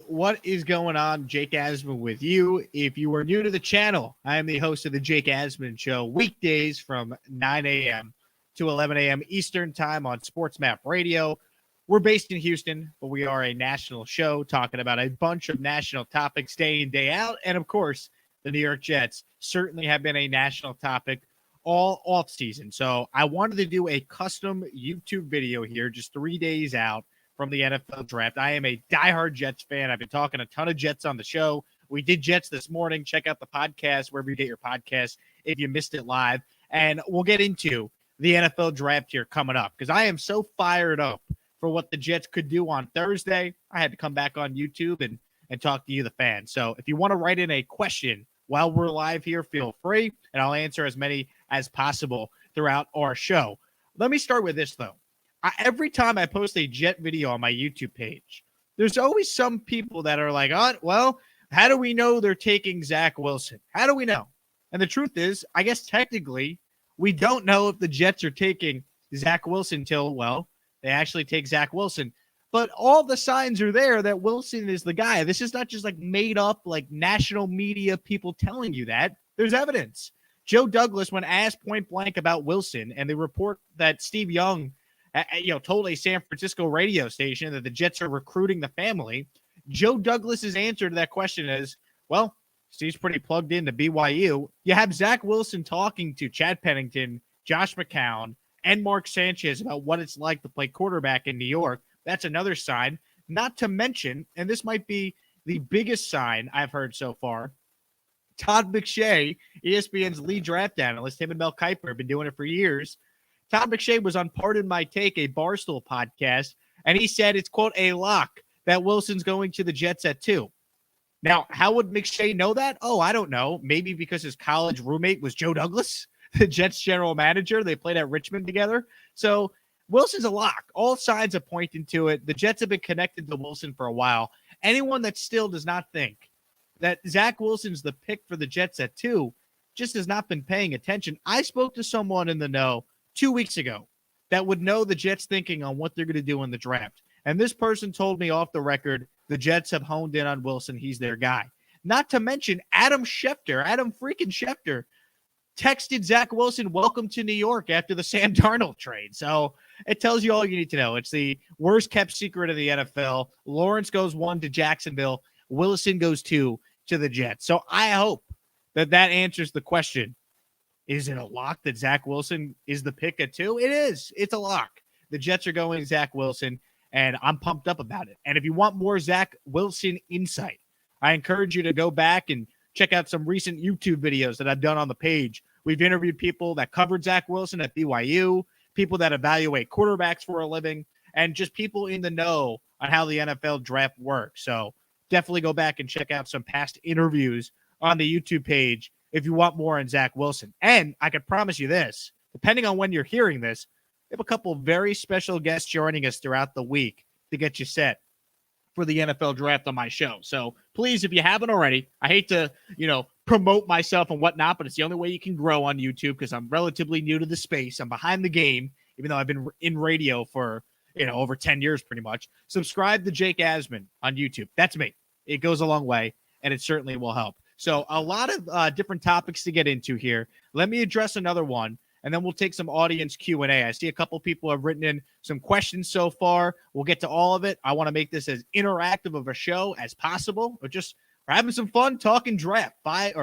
What is going on? Jake Asman with you. If you are new to the channel, I am the host of the Jake Asman Show, weekdays from 9 a.m. to 11 a.m. Eastern Time on Sports Map Radio. We're based in Houston, but we are a national show talking about a bunch of national topics day in, day out. And of course, the New York Jets certainly have been a national topic all off season. So I wanted to do a custom YouTube video here, just 3 days out from the NFL draft. I am a diehard Jets fan. I've been talking a ton of Jets on the show. We did Jets this morning. Check out the podcast wherever you get your podcast if you missed it live. And we'll get into the NFL draft here coming up because I am so fired up for what the Jets could do on Thursday. I had to come back on YouTube and talk to you, the fans. So if you want to write in a question while we're live here, feel free, and I'll answer as many as possible throughout our show. Let me start with this, though. Every time I post a Jet video on my YouTube page, there's always some people that are like, oh, well, how do we know they're taking Zach Wilson? How do we know? And the truth is, I guess technically, we don't know if the Jets are taking Zach Wilson till, well, they actually take Zach Wilson. But all the signs are there that Wilson is the guy. This is not just like made up, like national media people telling you that. There's evidence. Joe Douglas, when asked point blank about Wilson, and the report that Steve Young told a San Francisco radio station that the Jets are recruiting the family, Joe Douglas's answer to that question is, well, Steve's pretty plugged into BYU. You have Zach Wilson talking to Chad Pennington, Josh McCown, and Mark Sanchez about what it's like to play quarterback in New York. That's another sign. Not to mention, and this might be the biggest sign I've heard so far, Todd McShay, ESPN's lead draft analyst, him and Mel Kiper have been doing it for years. Todd McShay was on Pardon My Take, a Barstool podcast, and he said it's, quote, a lock that Wilson's going to the Jets at 2. Now, how would McShay know that? Oh, I don't know. Maybe because his college roommate was Joe Douglas, the Jets general manager. They played at Richmond together. So Wilson's a lock. All signs are pointing to it. The Jets have been connected to Wilson for a while. Anyone that still does not think that Zach Wilson's the pick for the Jets at 2 just has not been paying attention. I spoke to someone in the know 2 weeks ago that would know the Jets thinking on what they're going to do in the draft. And this person told me off the record, the Jets have honed in on Wilson. He's their guy. Not to mention Adam freaking Schefter, texted Zach Wilson, welcome to New York after the Sam Darnold trade. So it tells you all you need to know. It's the worst kept secret of the NFL. Lawrence goes 1 to Jacksonville. Wilson goes 2 to the Jets. So I hope that answers the question. Is it a lock that Zach Wilson is the pick at 2? It is. It's a lock. The Jets are going Zach Wilson, and I'm pumped up about it. And if you want more Zach Wilson insight, I encourage you to go back and check out some recent YouTube videos that I've done on the page. We've interviewed people that covered Zach Wilson at BYU, people that evaluate quarterbacks for a living, and just people in the know on how the NFL draft works. So definitely go back and check out some past interviews on the YouTube page if you want more on Zach Wilson. And I can promise you this, depending on when you're hearing this, we have a couple of very special guests joining us throughout the week to get you set for the NFL draft on my show. So please, if you haven't already, I hate to, promote myself and whatnot, but it's the only way you can grow on YouTube because I'm relatively new to the space. I'm behind the game, even though I've been in radio for, over 10 years pretty much. Subscribe to Jake Asman on YouTube. That's me. It goes a long way, and it certainly will help. So a lot of different topics to get into here. Let me address another one, and then we'll take some audience Q&A. I see a couple people have written in some questions so far. We'll get to all of it. I want to make this as interactive of a show as possible. We're having some fun talking draft. 5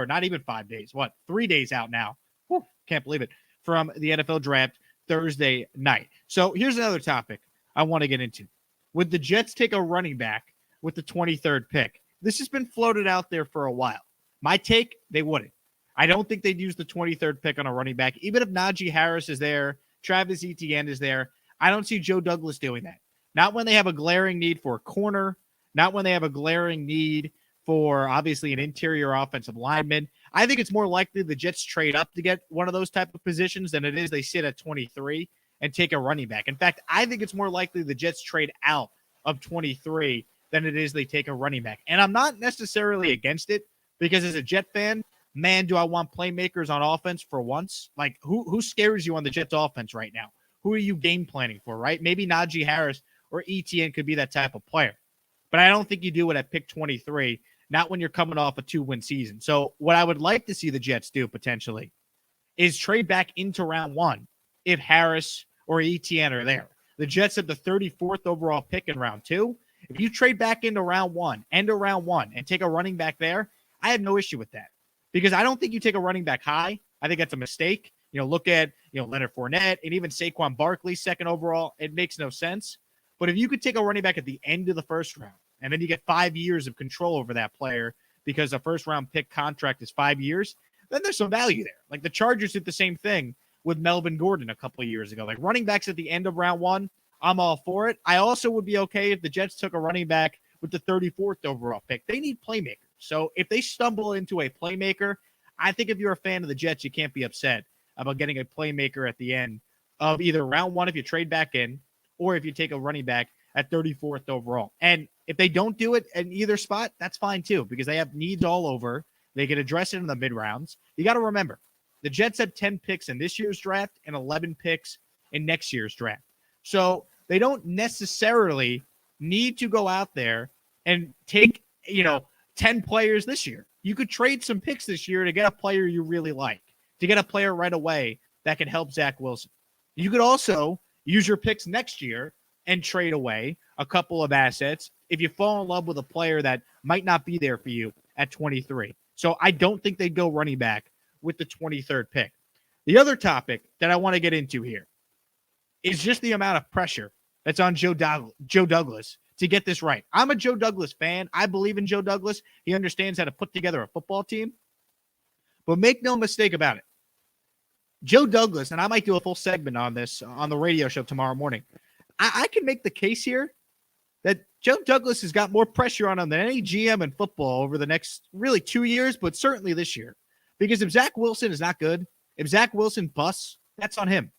days. 3 days out now. Whew, can't believe it. From the NFL draft Thursday night. So here's another topic I want to get into. Would the Jets take a running back with the 23rd pick? This has been floated out there for a while. My take, they wouldn't. I don't think they'd use the 23rd pick on a running back. Even if Najee Harris is there, Travis Etienne is there, I don't see Joe Douglas doing that. Not when they have a glaring need for a corner, not when they have a glaring need for, obviously, an interior offensive lineman. I think it's more likely the Jets trade up to get one of those type of positions than it is they sit at 23 and take a running back. In fact, I think it's more likely the Jets trade out of 23 than it is they take a running back. And I'm not necessarily against it because as a Jet fan, man, do I want playmakers on offense for once. Like, who scares you on the Jets offense right now? Who are you game planning for, right? Maybe Najee Harris or ETN could be that type of player. but I don't think you do it at pick 23, not when you're coming off a 2-win season. So what I would like to see the Jets do potentially is trade back into round 1 if Harris or Etienne are there. The Jets have the 34th overall pick in round 2. If you trade back into round 1, end of round 1, and take a running back there, I have no issue with that because I don't think you take a running back high. I think that's a mistake. Look at, Leonard Fournette and even Saquon Barkley, second overall. It makes no sense. But if you could take a running back at the end of the first round, and then you get 5 years of control over that player because a first-round pick contract is 5 years, then there's some value there. Like the Chargers did the same thing with Melvin Gordon a couple of years ago. Like running backs at the end of round 1, I'm all for it. I also would be okay if the Jets took a running back with the 34th overall pick. They need playmakers. So if they stumble into a playmaker, I think if you're a fan of the Jets, you can't be upset about getting a playmaker at the end of either round 1 if you trade back in, or if you take a running back at 34th overall. And if they don't do it in either spot, that's fine too, because they have needs all over. They can address it in the mid rounds. You got to remember, the Jets have 10 picks in this year's draft and 11 picks in next year's draft. So they don't necessarily need to go out there and take, 10 players this year. You could trade some picks this year to get a player you really like, to get a player right away that can help Zach Wilson. You could also use your picks next year and trade away a couple of assets if you fall in love with a player that might not be there for you at 23. So I don't think they'd go running back with the 23rd pick. The other topic that I want to get into here is just the amount of pressure that's on Joe Douglas to get this right. I'm a Joe Douglas fan. I believe in Joe Douglas. He understands how to put together a football team. But make no mistake about it. Joe Douglas, and I might do a full segment on this on the radio show tomorrow morning. I can make the case here that Joe Douglas has got more pressure on him than any GM in football over the next really 2 years, but certainly this year. Because if Zach Wilson is not good, if Zach Wilson busts, that's on him.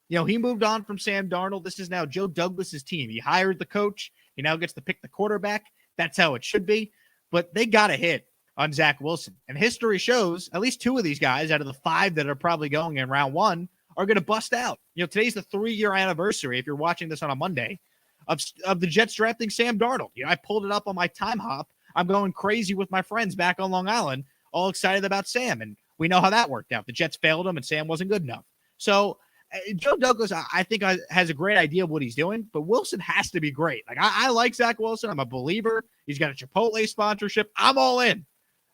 He moved on from Sam Darnold. This is now Joe Douglas's team. He hired the coach. He now gets to pick the quarterback. That's how it should be. But they got a hit on Zach Wilson. And history shows at least 2 of these guys out of the 5 that are probably going in round 1 are going to bust out. Today's the 3-year anniversary, if you're watching this on a Monday, of the Jets drafting Sam Darnold. I pulled it up on my time hop. I'm going crazy with my friends back on Long Island, all excited about Sam. And we know how that worked out. The Jets failed him and Sam wasn't good enough. So Joe Douglas, I think, has a great idea of what he's doing, but Wilson has to be great. Like I like Zach Wilson. I'm a believer. He's got a Chipotle sponsorship. I'm all in,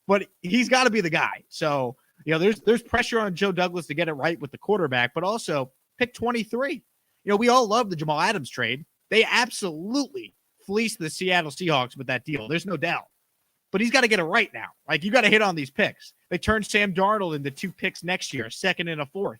but he's got to be the guy. So, there's pressure on Joe Douglas to get it right with the quarterback, but also pick 23. We all love the Jamal Adams trade. They absolutely fleeced the Seattle Seahawks with that deal. There's no doubt. But he's got to get it right now. Like, you got to hit on these picks. They turned Sam Darnold into 2 picks next year, a 2nd and a 4th.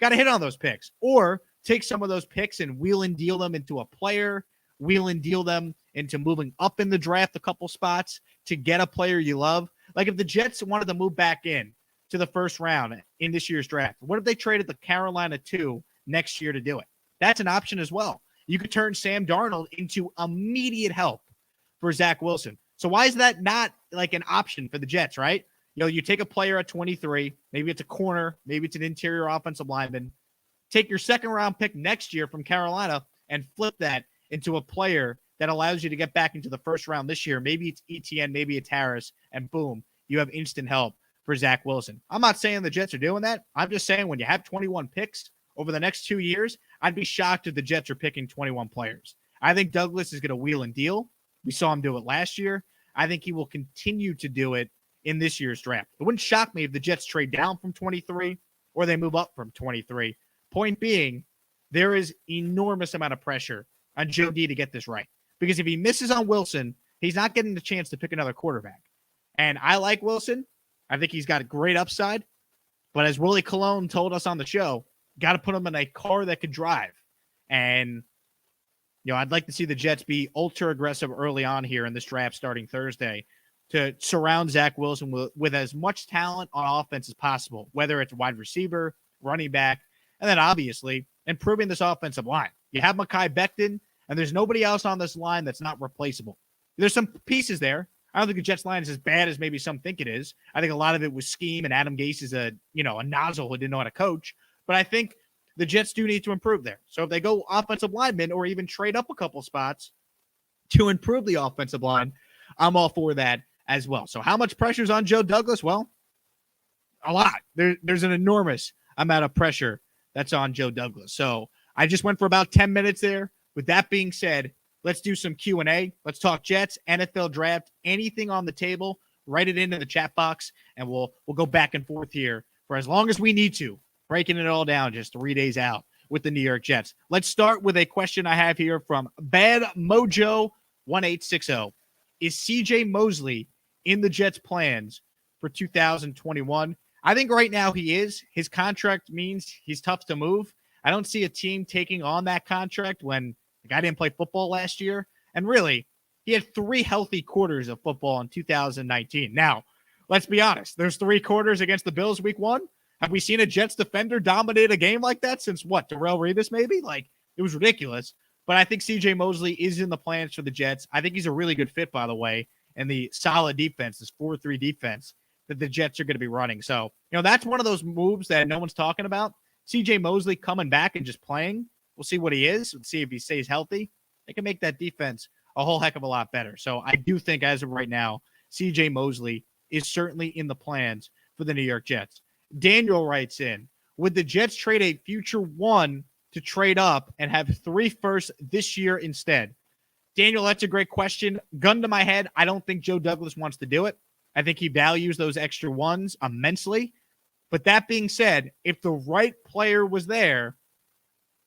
Got to hit on those picks. Or take some of those picks and wheel and deal them into a player, wheel and deal them into moving up in the draft a couple spots to get a player you love. Like, if the Jets wanted to move back in to the first round in this year's draft, what if they traded the Carolina 2 next year to do it? That's an option as well. You could turn Sam Darnold into immediate help for Zach Wilson. So why is that not like an option for the Jets, right? You take a player at 23, maybe it's a corner, maybe it's an interior offensive lineman, take your 2nd round pick next year from Carolina and flip that into a player that allows you to get back into the first round this year. Maybe it's Etienne, maybe it's Harris, and boom, you have instant help for Zach Wilson. I'm not saying the Jets are doing that. I'm just saying when you have 21 picks over the next 2 years, I'd be shocked if the Jets are picking 21 players. I think Douglas is going to wheel and deal. We saw him do it last year. I think he will continue to do it in this year's draft. It wouldn't shock me if the Jets trade down from 23 or they move up from 23. Point being, there is enormous amount of pressure on Joe D to get this right. Because if he misses on Wilson, he's not getting the chance to pick another quarterback. And I like Wilson. I think he's got a great upside. But as Willie Colon told us on the show, got to put him in a car that could drive. And, I'd like to see the Jets be ultra aggressive early on here in this draft starting Thursday to surround Zach Wilson with as much talent on offense as possible, whether it's wide receiver, running back, and then obviously improving this offensive line. You have Mekhi Becton, and there's nobody else on this line that's not replaceable. There's some pieces there. I don't think the Jets line is as bad as maybe some think it is. I think a lot of it was scheme, and Adam Gase is a nozzle who didn't know how to coach. But I think the Jets do need to improve there. So if they go offensive lineman or even trade up a couple spots, to improve the offensive line, I'm all for that as well. So how much pressure is on Joe Douglas? Well, a lot. There's an enormous amount of pressure that's on Joe Douglas. So I just went for about 10 minutes there. With that being said, let's do some Q&A. Let's talk Jets, NFL draft, anything on the table. Write it into the chat box, and we'll go back and forth here for as long as we need to, breaking it all down just 3 days out with the New York Jets. Let's start with a question I have here from Bad Mojo 1860. Is CJ Mosley in the Jets' plans for 2021? I think right now he is. His contract means he's tough to move. I don't see a team taking on that contract when the guy didn't play football last year. And really, he had 3 healthy quarters of football in 2019. Now, let's be honest. There's 3 quarters against the Bills week 1. Have we seen a Jets defender dominate a game like that since what? Darrelle Revis maybe? Like, it was ridiculous. But I think CJ Mosley is in the plans for the Jets. I think he's a really good fit, by the way, and the solid defense, this 4-3 defense that the Jets are going to be running. So, that's one of those moves that no one's talking about. CJ Mosley coming back and just playing. We'll see what he is. We'll see if he stays healthy. They can make that defense a whole heck of a lot better. So I do think as of right now, CJ Mosley is certainly in the plans for the New York Jets. Daniel writes in, would the Jets trade a future 1 to trade up and have 3 firsts this year instead? Daniel, that's a great question. Gun to my head, I don't think Joe Douglas wants to do it. I think he values those extra 1s immensely. But that being said, if the right player was there,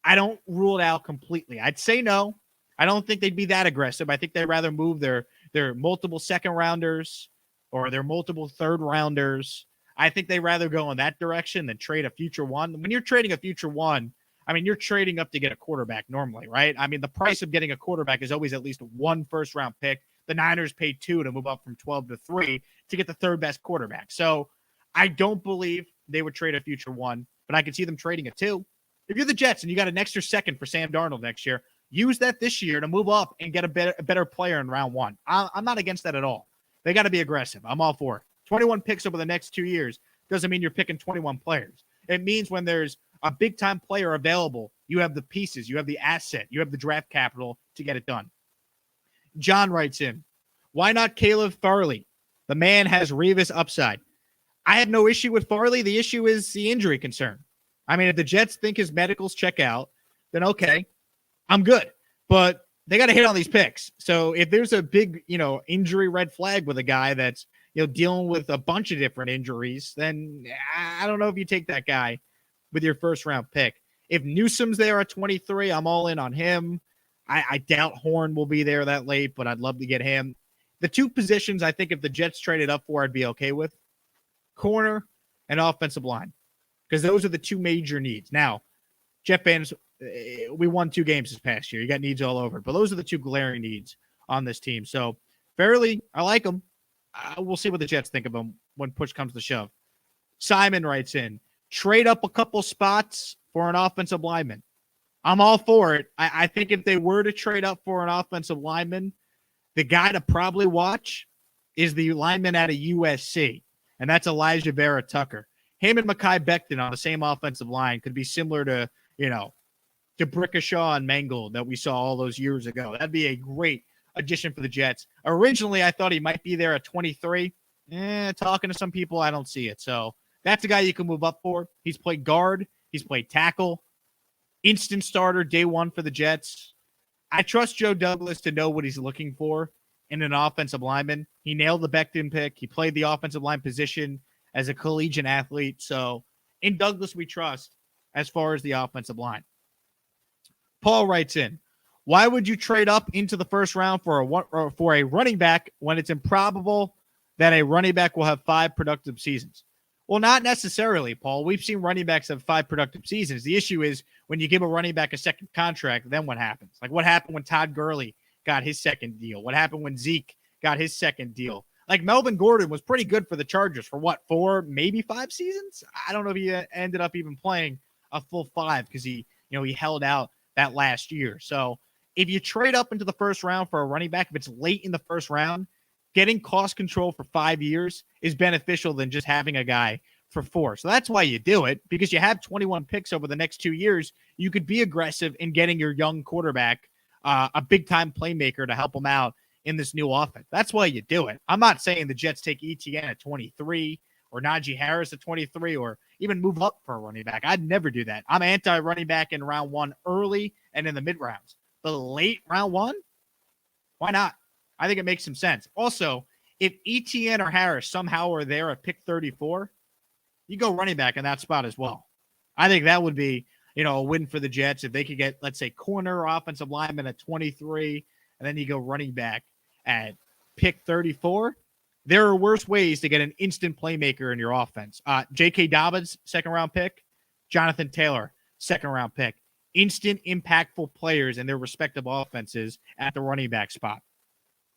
I don't rule it out completely. I'd say no. I don't think they'd be that aggressive. I think they'd rather move their multiple second rounders or their multiple third rounders. I think they'd rather go in that direction than trade a future 1. When you're trading a future 1, I mean, you're trading up to get a quarterback normally, right? I mean, the price of getting a quarterback is always at least 1 first-round pick. The Niners paid 2 to move up from 12 to 3 to get the third best quarterback. So I don't believe they would trade a future 1, but I could see them trading a 2. If you're the Jets and you got an extra second for Sam Darnold next year, use that this year to move up and get a better player in round 1. I'm not against that at all. They got to be aggressive. I'm all for it. 21 picks over the next 2 years doesn't mean you're picking 21 players. It means when there's a big-time player available, you have the pieces, you have the asset, you have the draft capital to get it done. John writes in, why not Caleb Farley? The man has Revis upside. I have no issue with Farley. The issue is the injury concern. I mean, if the Jets think his medicals check out, then okay, I'm good. But they got to hit on these picks. So if there's a big, injury red flag with a guy that's, dealing with a bunch of different injuries, then I don't know if you take that guy with your first round pick. If Newsom's there at 23, I'm all in on him. I doubt Horn will be there that late, but I'd love to get him. The 2 positions I think if the Jets traded up for, I'd be okay with. Corner and offensive line, because those are the 2 major needs. Now, Jet fans, we won 2 games this past year. You got needs all over, but those are the 2 glaring needs on this team. So, Fairly, I like him. We'll see what the Jets think of him when push comes to shove. Simon writes in, trade up a couple spots for an offensive lineman. I'm all for it. I think if they were to trade up for an offensive lineman, the guy to probably watch is the lineman out of USC, and that's Elijah Vera Tucker. Him and Mekhi Becton on the same offensive line could be similar to, to Brickashaw and Mangold that we saw all those years ago. That'd be a great addition for the Jets. Originally, I thought he might be there at 23. Talking to some people, I don't see it. So that's a guy you can move up for. He's played guard. He's played tackle. Instant starter day 1 for the Jets. I trust Joe Douglas to know what he's looking for in an offensive lineman. He nailed the Becton pick. He played the offensive line position as a collegiate athlete. So in Douglas, we trust as far as the offensive line. Paul writes in, why would you trade up into the first round for a running back when it's improbable that a running back will have 5 productive seasons? Well, not necessarily, Paul. We've seen running backs have 5 productive seasons. The issue is when you give a running back a second contract, then what happens? Like what happened when Todd Gurley got his second deal? What happened when Zeke got his second deal? Like Melvin Gordon was pretty good for the Chargers for 4, maybe 5 seasons? I don't know if he ended up even playing a full 5 because he held out that last year. So if you trade up into the first round for a running back, if it's late in the first round, getting cost control for 5 years is beneficial than just having a guy for 4. So that's why you do it, because you have 21 picks over the next 2 years. You could be aggressive in getting your young quarterback a big-time playmaker to help them out in this new offense. That's why you do it. I'm not saying the Jets take ETN at 23 or Najee Harris at 23 or even move up for a running back. I'd never do that. I'm anti-running back in round 1 early and in the mid-rounds. But late round 1, why not? I think it makes some sense. Also, if ETN or Harris somehow are there at pick 34, you go running back in that spot as well. I think that would be, a win for the Jets if they could get, let's say, corner or offensive lineman at 23, and then you go running back at pick 34. There are worse ways to get an instant playmaker in your offense. J.K. Dobbins, second-round pick. Jonathan Taylor, second-round pick. Instant, impactful players in their respective offenses at the running back spot.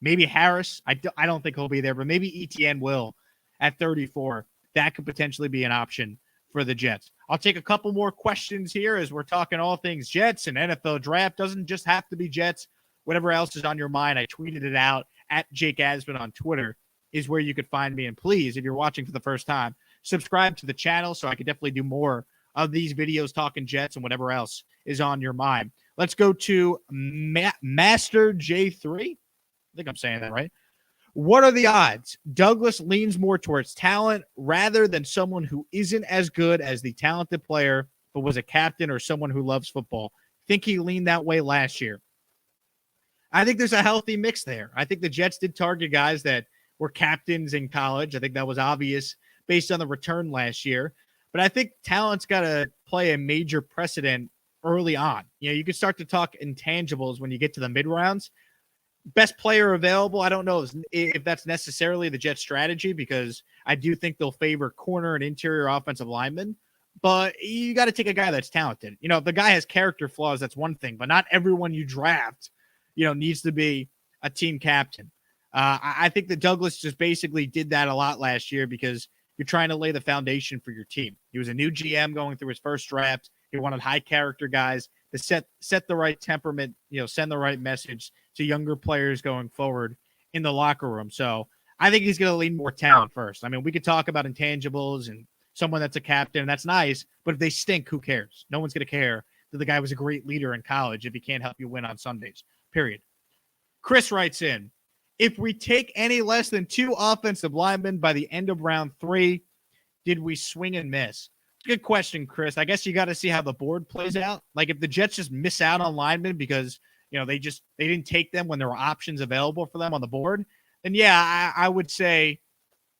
Maybe Harris. I don't think he'll be there, but maybe ETN will at 34. That could potentially be an option for the Jets. I'll take a couple more questions here as we're talking all things Jets and NFL draft. Doesn't just have to be Jets. Whatever else is on your mind, I tweeted it out at Jake Asman on Twitter is where you could find me. And please, if you're watching for the first time, subscribe to the channel so I could definitely do more of these videos talking Jets and whatever else is on your mind. Let's go to Master J3. I think I'm saying that right. What are the odds Douglas leans more towards talent rather than someone who isn't as good as the talented player but was a captain or someone who loves football? Think he leaned that way last year. I think there's a healthy mix there. I think the Jets did target guys that were captains in college. I think that was obvious based on the return last year. But I think talent's got to play a major precedent early on. You can start to talk intangibles when you get to the mid-rounds. Best player available, I don't know if that's necessarily the Jets strategy because I do think they'll favor corner and interior offensive linemen. But you got to take a guy that's talented. If the guy has character flaws, that's one thing. But not everyone you draft, needs to be a team captain. I think that Douglas just basically did that a lot last year because you're trying to lay the foundation for your team. He was a new GM going through his first draft. He wanted high character guys to set the right temperament, send the right message to younger players going forward in the locker room. So I think he's going to lean more talent first. I mean, we could talk about intangibles and someone that's a captain, and that's nice, but if they stink, who cares? No one's going to care that the guy was a great leader in college if he can't help you win on Sundays, period. Chris writes in, if we take any less than 2 offensive linemen by the end of round 3, did we swing and miss? Good question, Chris. I guess you got to see how the board plays out. Like if the Jets just miss out on linemen because they didn't take them when there were options available for them on the board, then yeah, I would say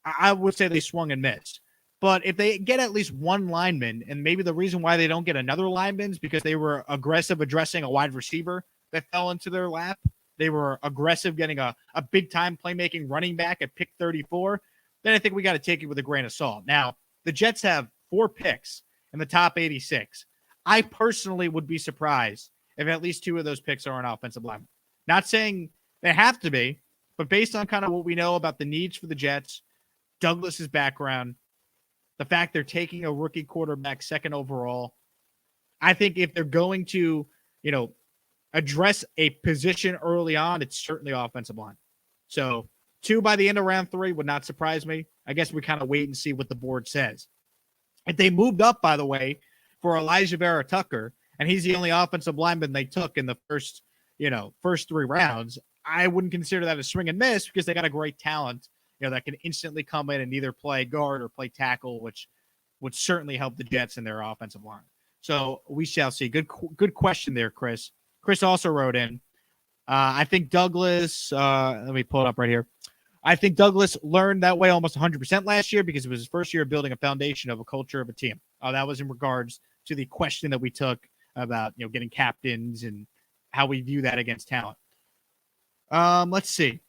they swung and missed. But if they get at least one lineman, and maybe the reason why they don't get another lineman is because they were aggressive addressing a wide receiver that fell into their lap. They were aggressive getting a big-time playmaking running back at pick 34. Then I think we got to take it with a grain of salt. Now, the Jets have 4 picks in the top 86. I personally would be surprised if at least 2 of those picks are an offensive lineman. Not saying they have to be, but based on kind of what we know about the needs for the Jets, Douglas's background, the fact they're taking a rookie quarterback second overall, I think if they're going to, address a position early on, it's certainly offensive line. So 2 by the end of round 3 would not surprise me. I guess we kind of wait and see what the board says. If they moved up, by the way, for Elijah Vera Tucker, and he's the only offensive lineman they took in the first 3 rounds, I wouldn't consider that a swing and miss because they got a great talent, that can instantly come in and either play guard or play tackle, which would certainly help the Jets in their offensive line. So we shall see. Good question there, Chris. Chris also wrote in, I think Douglas, let me pull it up right here. I think Douglas learned that way almost 100% last year because it was his first year building a foundation of a culture of a team. That was in regards to the question that we took about, getting captains and how we view that against talent. Let's see.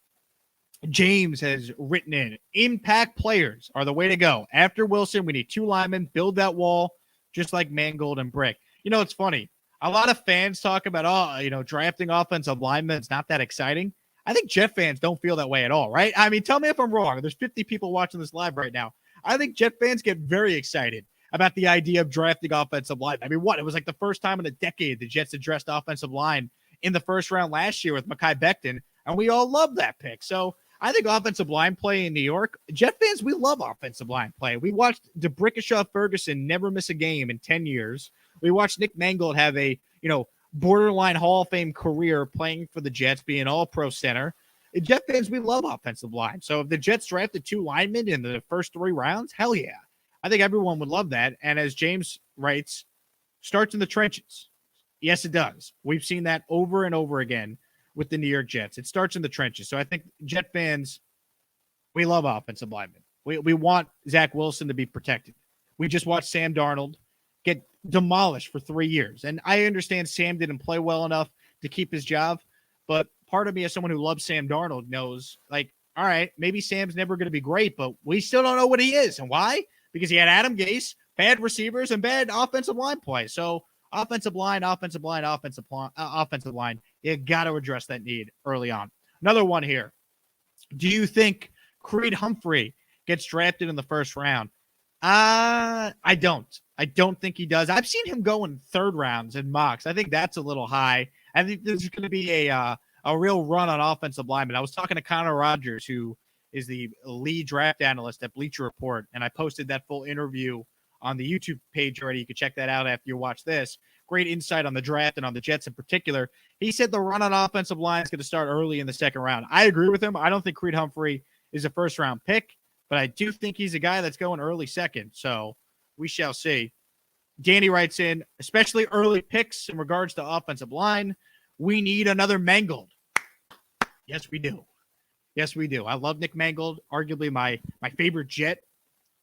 James has written in, impact players are the way to go. After Wilson, we need 2 linemen, build that wall, just like Mangold and Brick. It's funny. A lot of fans talk about, drafting offensive linemen. It's not that exciting. I think Jet fans don't feel that way at all, right? I mean, tell me if I'm wrong. There's 50 people watching this live right now. I think Jet fans get very excited about the idea of drafting offensive line. I mean, it was like the first time in a decade the Jets addressed offensive line in the first round last year with Mekhi Becton, and we all loved that pick. So I think offensive line play in New York, Jet fans, we love offensive line play. We watched DeBrickashaw Ferguson never miss a game in 10 years. We watched Nick Mangold have a, borderline Hall of Fame career playing for the Jets, being all pro center. Jet fans, we love offensive line. So if the Jets drafted 2 linemen in the first 3 rounds, hell yeah. I think everyone would love that. And as James writes, starts in the trenches. Yes, it does. We've seen that over and over again with the New York Jets. It starts in the trenches. So I think Jet fans, we love offensive linemen. We want Zach Wilson to be protected. We just watched Sam Darnold get demolished for 3 years. And I understand Sam didn't play well enough to keep his job, but part of me as someone who loves Sam Darnold knows, like, all right, maybe Sam's never going to be great, but we still don't know what he is. And why? Because he had Adam Gase, bad receivers, and bad offensive line play. So offensive line. You got to address that need early on. Another one here. Do you think Creed Humphrey gets drafted in the first round? I don't. I don't think he does. I've seen him go in 3rd rounds in mocks. I think that's a little high. I think there's going to be a real run on offensive linemen. I was talking to Connor Rogers, who is the lead draft analyst at Bleacher Report, and I posted that full interview on the YouTube page already. You can check that out after you watch this. Great insight on the draft and on the Jets in particular. He said the run on offensive line is going to start early in the 2nd round. I agree with him. I don't think Creed Humphrey is a first-round pick, but I do think he's a guy that's going early 2nd. So we shall see. Danny writes in, especially early picks in regards to offensive line, we need another Mangold. Yes, we do. Yes, we do. I love Nick Mangold, arguably my favorite Jet.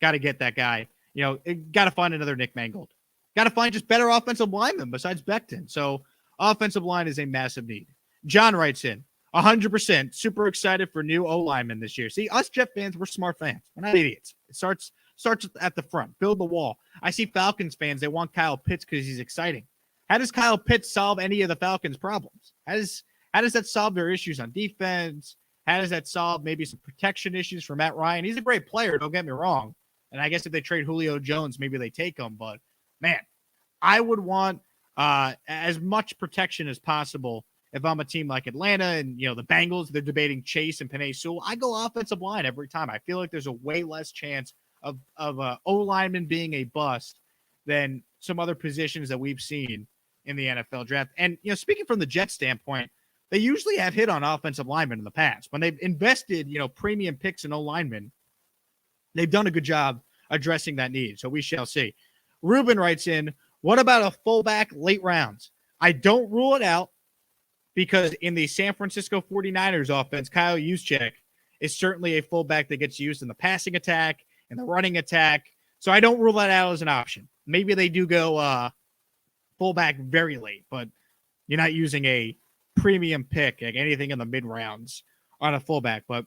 Got to get that guy. Got to find another Nick Mangold. Got to find just better offensive linemen besides Becton. So offensive line is a massive need. John writes in, 100% super excited for new O-linemen this year. See, us Jet fans, we're smart fans. We're not idiots. It starts at the front. Build the wall. I see Falcons fans, they want Kyle Pitts because he's exciting. How does Kyle Pitts solve any of the Falcons' problems? How does that solve their issues on defense? How does that solve maybe some protection issues for Matt Ryan? He's a great player, don't get me wrong. And I guess if they trade Julio Jones, maybe they take him. But, man, I would want as much protection as possible if I'm a team like Atlanta and, the Bengals, they're debating Chase and Penei Sewell. I go offensive line every time. I feel like there's a way less chance of O-lineman being a bust than some other positions that we've seen in the NFL draft. And, speaking from the Jets standpoint, they usually have hit on offensive linemen in the past. When they've invested, premium picks in O-linemen, they've done a good job addressing that need. So we shall see. Ruben writes in, what about a fullback late rounds? I don't rule it out because in the San Francisco 49ers offense, Kyle Juszczyk is certainly a fullback that gets used in the passing attack and the running attack. So I don't rule that out as an option. Maybe they do go fullback very late, but you're not using a premium pick, like anything in the mid rounds on a fullback, but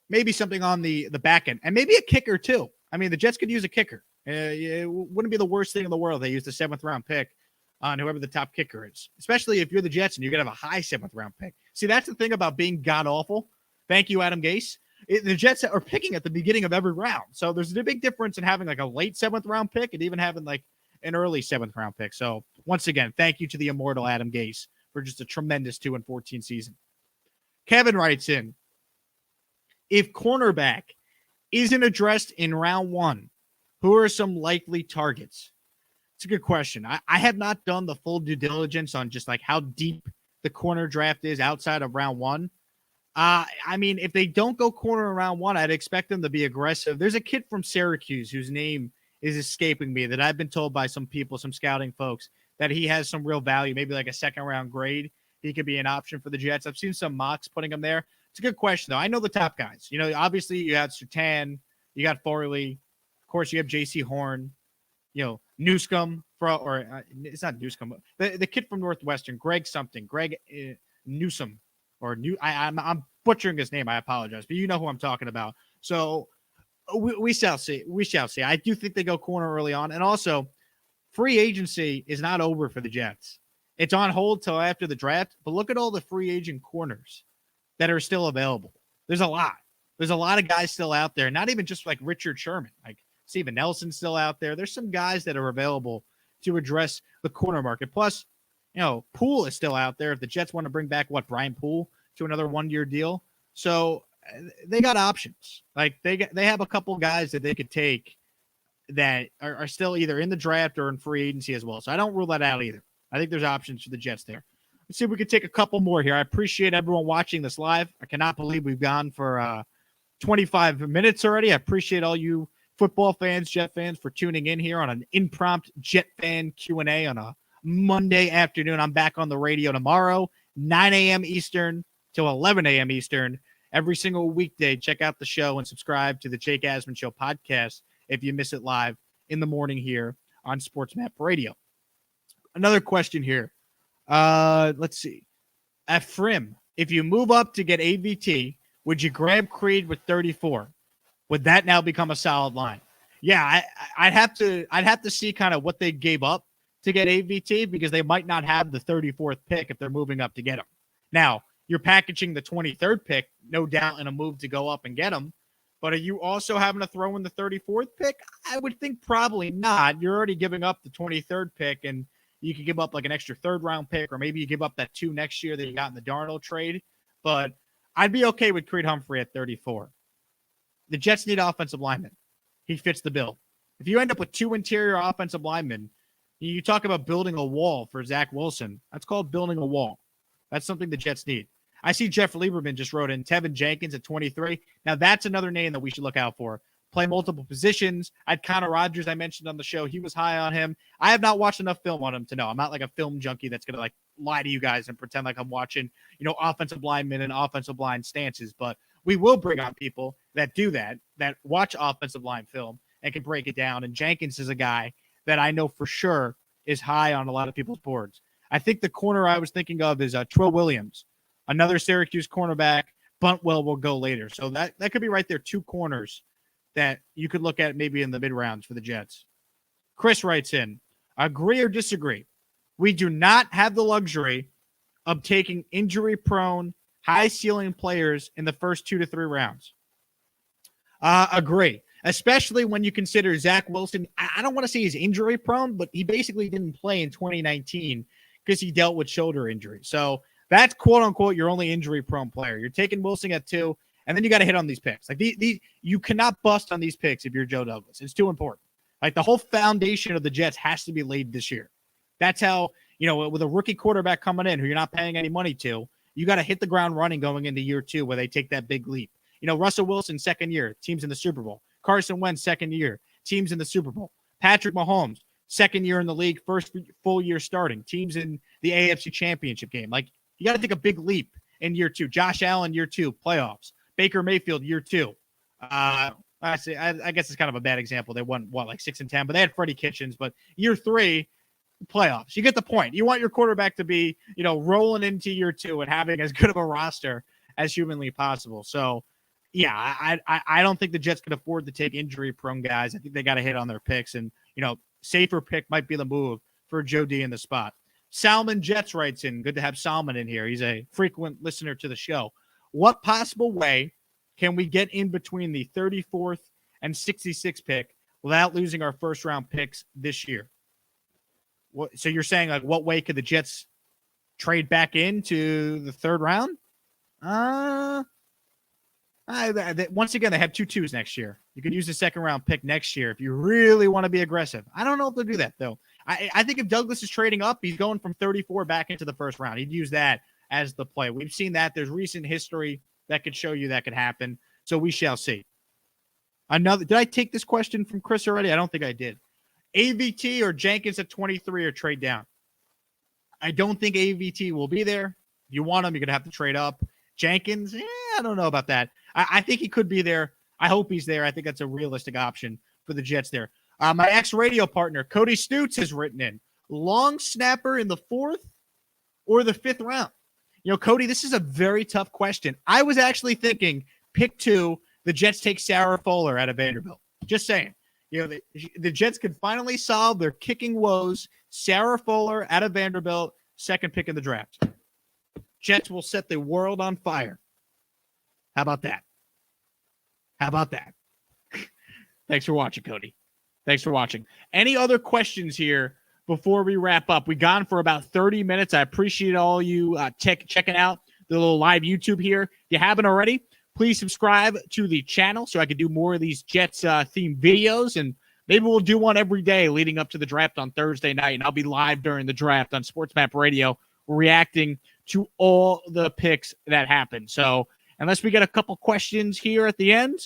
maybe something on the back end and maybe a kicker too. I mean, the Jets could use a kicker. It wouldn't be the worst thing in the world. They use the 7th round pick on whoever the top kicker is, especially if you're the Jets and you're going to have a high 7th round pick. See, that's the thing about being god awful. Thank you, Adam Gase. The Jets are picking at the beginning of every round. So there's a big difference in having like a late 7th round pick and even having like an early 7th round pick. So once again, thank you to the immortal Adam Gase for just a tremendous 2-14 season. Kevin writes in, if cornerback isn't addressed in round 1, who are some likely targets? It's a good question. I have not done the full due diligence on just like how deep the corner draft is outside of round 1. I mean, if they don't go corner in round 1, I'd expect them to be aggressive. There's a kid from Syracuse whose name is escaping me that I've been told by some people, some scouting folks, that he has some real value, maybe like a 2nd round grade. He could be an option for the Jets. I've seen some mocks putting him there. It's a good question, though. I know the top guys. Obviously you got Surtain, you got Farley. Of course, you have J.C. Horn, Newscomb, it's not Newscomb. The kid from Northwestern, Greg Newsome, or I'm butchering his name. I apologize, but you know who I'm talking about. So we shall see. We shall see. I do think they go corner early on, and also free agency is not over for the Jets. It's on hold till after the draft. But look at all the free agent corners that are still available. There's a lot. There's a lot of guys still out there. Not even just like Richard Sherman, like Steven Nelson's still out there. There's some guys that are available to address the corner market. Plus, Poole is still out there. If the Jets want to bring back Brian Poole to another 1-year deal. So they got options. Like they have a couple guys that they could take that are still either in the draft or in free agency as well. So I don't rule that out either. I think there's options for the Jets there. Let's see if we can take a couple more here. I appreciate everyone watching this live. I cannot believe we've gone for 25 minutes already. I appreciate all you football fans, Jet fans, for tuning in here on an impromptu Jet fan Q&A on a Monday afternoon. I'm back on the radio tomorrow, 9 a.m. Eastern till 11 a.m. Eastern. Every single weekday, check out the show and subscribe to the Jake Asman Show podcast if you miss it live in the morning here on Sports Map Radio. Another question here. Let's see. Ephraim, if you move up to get AVT, would you grab Creed with 34? Would that now become a solid line? Yeah, I'd have to see kind of what they gave up to get AVT, because they might not have the 34th pick if they're moving up to get him. Now, you're packaging the 23rd pick, no doubt, in a move to go up and get him. But are you also having to throw in the 34th pick? I would think probably not. You're already giving up the 23rd pick, and you could give up like an extra third-round pick, or maybe you give up that 2 next year that you got in the Darnold trade. But I'd be okay with Creed Humphrey at 34. The Jets need offensive linemen. He fits the bill. If you end up with 2 interior offensive linemen, you talk about building a wall for Zach Wilson. That's called building a wall. That's something the Jets need. I see Jeff Lieberman just wrote in Tevin Jenkins at 23. Now, that's another name that we should look out for. Play multiple positions. I had Connor Rogers, I mentioned on the show. He was high on him. I have not watched enough film on him to know. I'm not like a film junkie that's going to like lie to you guys and pretend like I'm watching, offensive linemen and offensive line stances. But we will bring on people that do that watch offensive line film and can break it down. And Jenkins is a guy that I know for sure is high on a lot of people's boards. I think the corner I was thinking of is Trill Williams, another Syracuse cornerback. Buntwell will go later. So that could be right there, 2 corners that you could look at maybe in the mid-rounds for the Jets. Chris writes in, agree or disagree? We do not have the luxury of taking injury-prone, high-ceiling players in the first 2 to 3 rounds. Agree. Especially when you consider Zach Wilson. I don't want to say he's injury-prone, but he basically didn't play in 2019 because he dealt with shoulder injury. So that's quote-unquote your only injury-prone player. You're taking Wilson at 2, and then you got to hit on these picks. Like these, you cannot bust on these picks if you're Joe Douglas. It's too important. Like the whole foundation of the Jets has to be laid this year. That's how, with a rookie quarterback coming in who you're not paying any money to, you got to hit the ground running going into year 2 where they take that big leap. Russell Wilson, second year, teams in the Super Bowl. Carson Wentz, second year, teams in the Super Bowl. Patrick Mahomes, second year in the league, first full year starting, teams in the AFC Championship game. Like, you got to take a big leap in year 2. Josh Allen, year 2, playoffs. Baker Mayfield, year 2. I guess it's kind of a bad example. They won, like 6-10, but they had Freddie Kitchens. But year 3, playoffs. You get the point. You want your quarterback to be, rolling into year 2 and having as good of a roster as humanly possible. So, yeah, I don't think the Jets can afford to take injury-prone guys. I think they got to hit on their picks, and, safer pick might be the move for Joe D in the spot. Salmon Jets writes in. Good to have Salmon in here. He's a frequent listener to the show. What possible way can we get in between the 34th and 66th pick without losing our first-round picks this year? So you're saying, like, what way could the Jets trade back into the 3rd round? Once again, they have 2 2s next year. You could use the 2nd-round pick next year if you really want to be aggressive. I don't know if they'll do that, though. I think if Douglas is trading up, he's going from 34 back into the 1st round. He'd use that as the play. We've seen that. There's recent history that could show you that could happen. So we shall see. Did I take this question from Chris already? I don't think I did. AVT or Jenkins at 23 or trade down? I don't think AVT will be there. If you want him, you're going to have to trade up. Jenkins, I don't know about that. I think he could be there. I hope he's there. I think that's a realistic option for the Jets there. My ex-radio partner, Cody Stutes, has written in, long snapper in the 4th or the 5th round? Cody, this is a very tough question. I was actually thinking pick 2, the Jets take Sarah Fuller out of Vanderbilt. Just saying. The Jets could finally solve their kicking woes. Sarah Fuller out of Vanderbilt, 2nd pick in the draft. Jets will set the world on fire. How about that? Thanks for watching, Cody. Thanks for watching. Any other questions here before we wrap up? We've gone for about 30 minutes. I appreciate all you checking out the little live YouTube here. If you haven't already, please subscribe to the channel so I can do more of these Jets themed videos and maybe we'll do one every day leading up to the draft on Thursday night, and I'll be live during the draft on Sports Map Radio reacting to all the picks that happen. So unless we get a couple questions here at the end,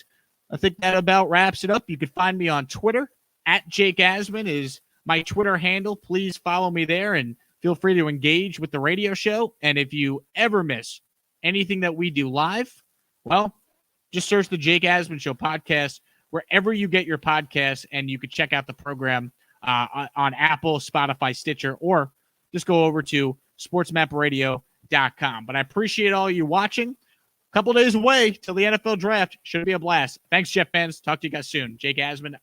I think that about wraps it up. You can find me on Twitter. At Jake Asman is my Twitter handle. Please follow me there and feel free to engage with the radio show. And if you ever miss anything that we do live, well, just search the Jake Asman Show podcast wherever you get your podcasts, and you can check out the program on Apple, Spotify, Stitcher, or just go over to sportsmapradio.com. But I appreciate all you watching. A couple days away till the NFL draft. Should be a blast. Thanks, Jet fans. Talk to you guys soon. Jake Asman.